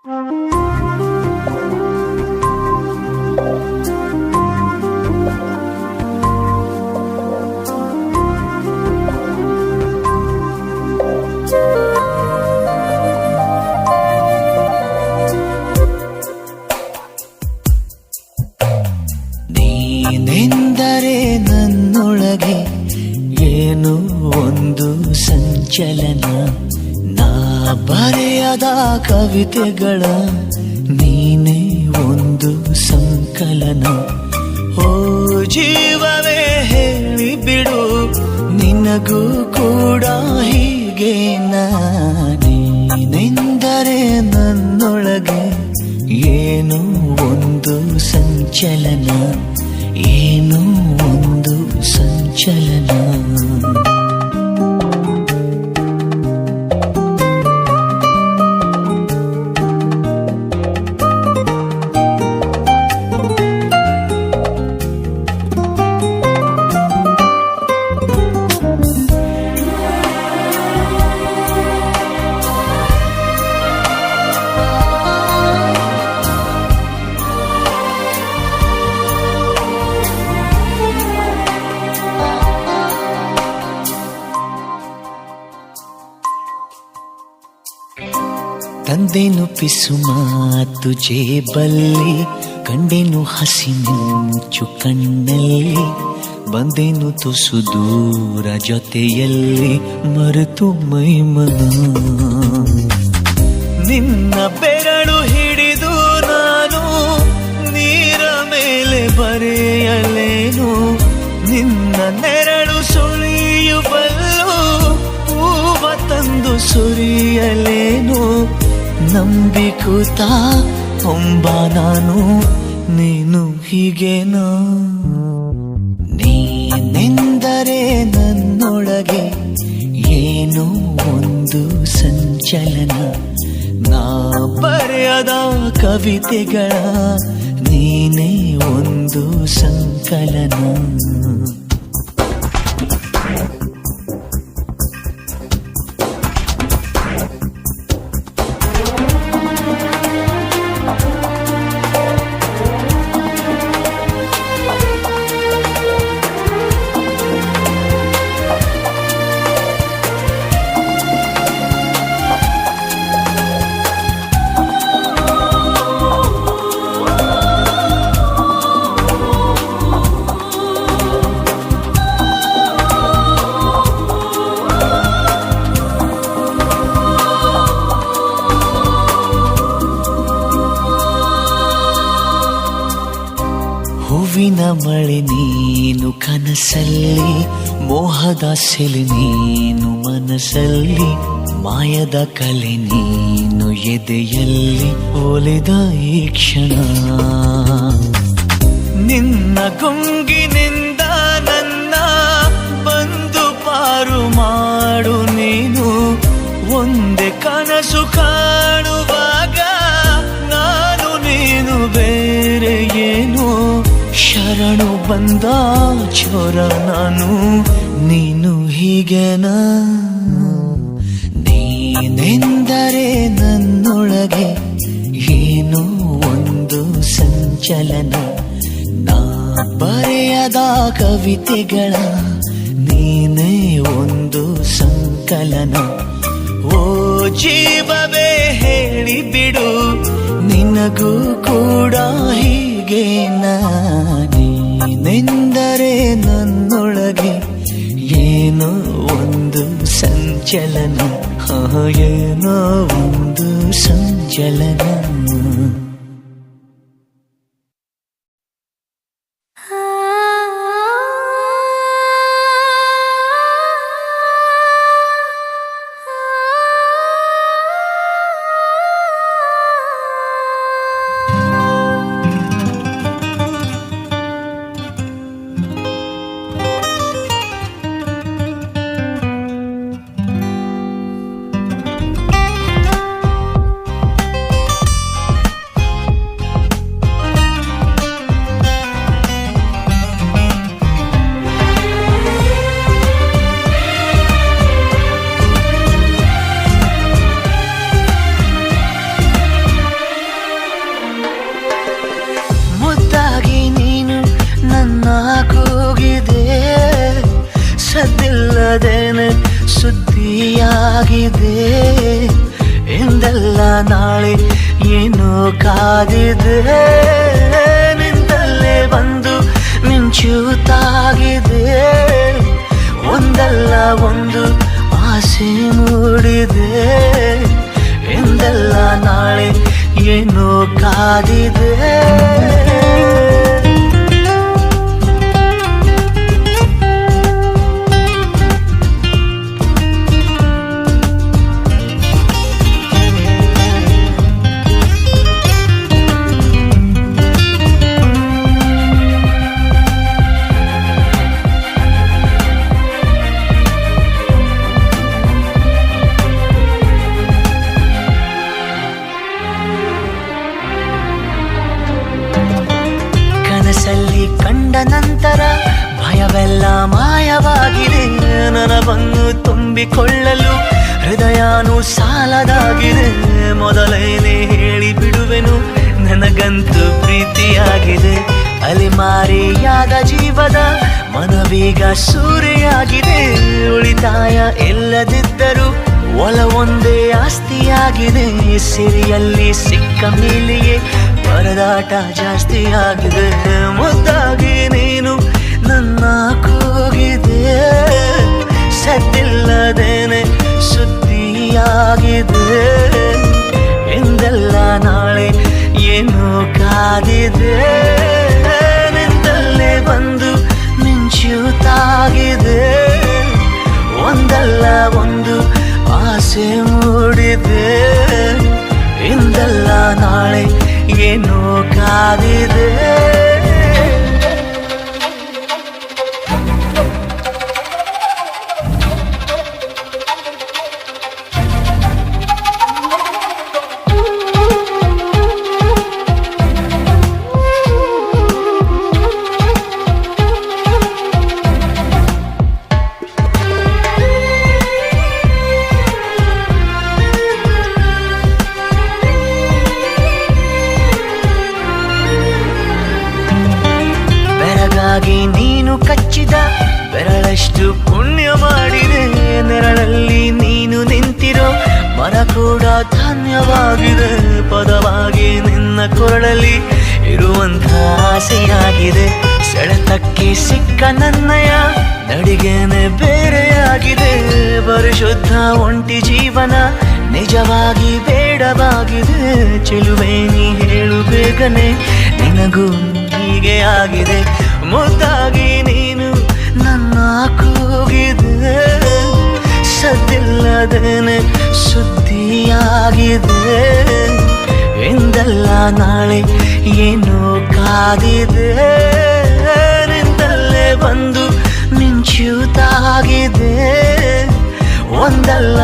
ನೀನೆಂದರೆ ನನ್ನೊಳಗೆ ಏನು ಒಂದು ಸಂಚಲನ, ನಾ ಬರೆಯದ ಕವಿತೆಗಳ ನೀನೇ ಒಂದು ಸಂಕಲನ. ಓ ಜೀವವೇ ಹೇಳಿಬಿಡು, ನಿನಗೂ ಕೂಡ ಹೀಗೆ ನೀನೆಂದರೆ ನನ್ನೊಳಗೆ ಏನು ಒಂದು ಸಂಚಲನ, ಏನು ಒಂದು ಸಂಚಲನ. ತಂದೆನು ಪಿಸು ಮಾತು ಜೇಬಲ್ಲಿ, ಕಂಡೆನು ಹಸಿ ಮಿಂಚು ಕಣ್ಣಲ್ಲಿ, ಬಂದೆನು ತುಸು ದೂರ ಜೊತೆಯಲ್ಲಿ ಮರೆತು ಮೈಮನ. ನಿನ್ನ ಬೆರಳು ಹಿಡಿದು ನಾನು ನೀರ ಮೇಲೆ ಬರೆಯಲೇನು, ನಿನ್ನ ನೆರಳು ಸುಳಿಯುವಲ್ಲೂ ಹೂವ ತಂದು ಸುರಿಯಲೇನು. ನಂಬಿಕೂತ ಹೊಂಬ ನಾನು, ನೀನು ಹೀಗೇನಾ. ನೀನೆಂದರೆ ನನ್ನೊಳಗೆ ಏನು ಒಂದು ಸಂಚಲನ, ನಾ ಬರೆಯದ ಕವಿತೆಗಳ ನೀನೇ ಒಂದು ಸಂಕಲನ. ಹೂವಿನ ಮಳೆ ನೀನು ಕನಸಲ್ಲಿ, ಮೋಹದ ಸೆಲೆ ನೀನು ಮನಸ್ಸಲ್ಲಿ, ಮಾಯದ ಕಲೆ ನೀನು ಎದೆಯಲ್ಲಿ ಒಲಿದ ಈ ಕ್ಷಣ. ನಿನ್ನ ಗುಂಗಿನಿಂದ ನನ್ನ ಬಂದು ಪಾರು ಮಾಡು ನೀನು, ಒಂದೇ ಕನಸು ಕಾಣುವಾಗ ನಾನು ನೀನು ಬೇರೆ ಏನು. ಶರಣು ಬಂದ ಚೋರ ನಾನು, ನೀನು ಹೀಗೆನಾ. ನೀನೆಂದರೆ ನನ್ನೊಳಗೆ ಏನು ಒಂದು ಸಂಚಲನ, ನಾ ಬರೆಯದ ಕವಿತೆಗಳ ನೀನೇ ಒಂದು ಸಂಕಲನ. ಓ ಜೀವವೇ ಹೇಳಿಬಿಡು, ನಿನಗೂ ಕೂಡ ಹೀಗೆ ನೀನೆಂದರೆ ನನ್ನೊಳಗೆ ಏನೋ ಒಂದು ಸಂಚಲನ, ಏನೋ ಒಂದು ಸಂಚಲನ. ಸುದ್ದಿಯಾಗಿದೆ ಎಂದಲ್ಲ ನಾಳೆ ಏನೋ ಕಾದಿದೆ ನಿಂತಲ್ಲೇ ಬಂದು ಮಿಂಚುತ್ತಾಗಿದೆ ಒಂದಲ್ಲ ಒಂದು ಆಸೆ ಮೂಡಿದೆ ಎಂದಲ್ಲ ನಾಳೆ ಏನೋ ಕಾದಿದೆ ಕನಸಲ್ಲಿ ಕಂಡ ನಂತರ ಭಯವೆಲ್ಲ ಮಾಯವಾಗಿದೆ ನನವನ್ನು ತುಂಬಿಕೊಳ್ಳಲು ಹೃದಯನೂ ಸಾಲದಾಗಿದೆ ಮೊದಲೇನೆ ಹೇಳಿ ಬಿಡುವೆನು ನನಗಂತೂ ಪ್ರೀತಿಯಾಗಿದೆ ಅಲಿಮಾರಿಯಾದ ಜೀವದ ಮನವೀಗ ಸೂರೆಯಾಗಿದೆ ಉಳಿತಾಯ ಇಲ್ಲದಿದ್ದರೂ ಒಲವೊಂದೇ ಆಸ್ತಿಯಾಗಿದೆ ಸಿರಿಯಲ್ಲಿ ಸಿಕ್ಕ ಮೇಲೆಯೇ ಪರದಾಟ ಜಾಸ್ತಿಯಾಗಿದೆ ಮುದ್ದಾಗಿ ನೀನು ನನ್ನ ಕೂಗಿದೆ ಸದ್ದಿಲ್ಲದೇನೆ ಸುದ್ದಿಯಾಗಿದೆ ಎಂದೆಲ್ಲ ನಾಳೆ ಏನೋ ಕಾದಿದೆ ನಿಂತಲ್ಲೇ ಬಂದು ಮಿಂಚುತ್ತಾಗಿದೆ ಒಂದಲ್ಲ ಒಂದು ಆಸೆ ಮೂಡಿದೆ ಇಂದಲ್ಲ ನಾಳೆ ಏನೋ ಕಾದಿದೆ ನೀನು ಕಚ್ಚಿದ ಬೆರಳಷ್ಟು ಪುಣ್ಯ ಮಾಡಿದೆ ನೆರಳಲ್ಲಿ ನೀನು ನಿಂತಿರೋ ಮರ ಕೂಡ ಧನ್ಯವಾಗಿದೆ ಪದವಾಗಿ ನಿನ್ನ ಕೊರಳಲ್ಲಿ ಇರುವಂಥ ಆಸೆಯಾಗಿದೆ ಸೆಳೆತಕ್ಕೆ ಸಿಕ್ಕ ನನ್ನಯ ನಡಿಗೆನೆ ಬೇರೆಯಾಗಿದೆ ಪರಿಶುದ್ಧ ಒಂಟಿ ಜೀವನ ನಿಜವಾಗಿ ಬೇಡವಾಗಿದೆ ಚೆಲುವೆ ನೀ ಹೇಳು ಬೇಗನೆ ನಿನಗೂ ಹೀಗೆ ಆಗಿದೆ ಮುದ್ದಾಗಿ ನೀನು ನನ್ನ ಕೂಗಿದೆ ಸದ್ದಿಲ್ಲದೇನೆ ಸುದ್ದಿಯಾಗಿದೆ ಎಂದಲ್ಲ ನಾಳೆ ಏನೋ ಕಾದಿದೆ ನಿಂತಲ್ಲೇ ಬಂದು ಮಿಂಚುತ್ತಾಗಿದೆ ಒಂದಲ್ಲ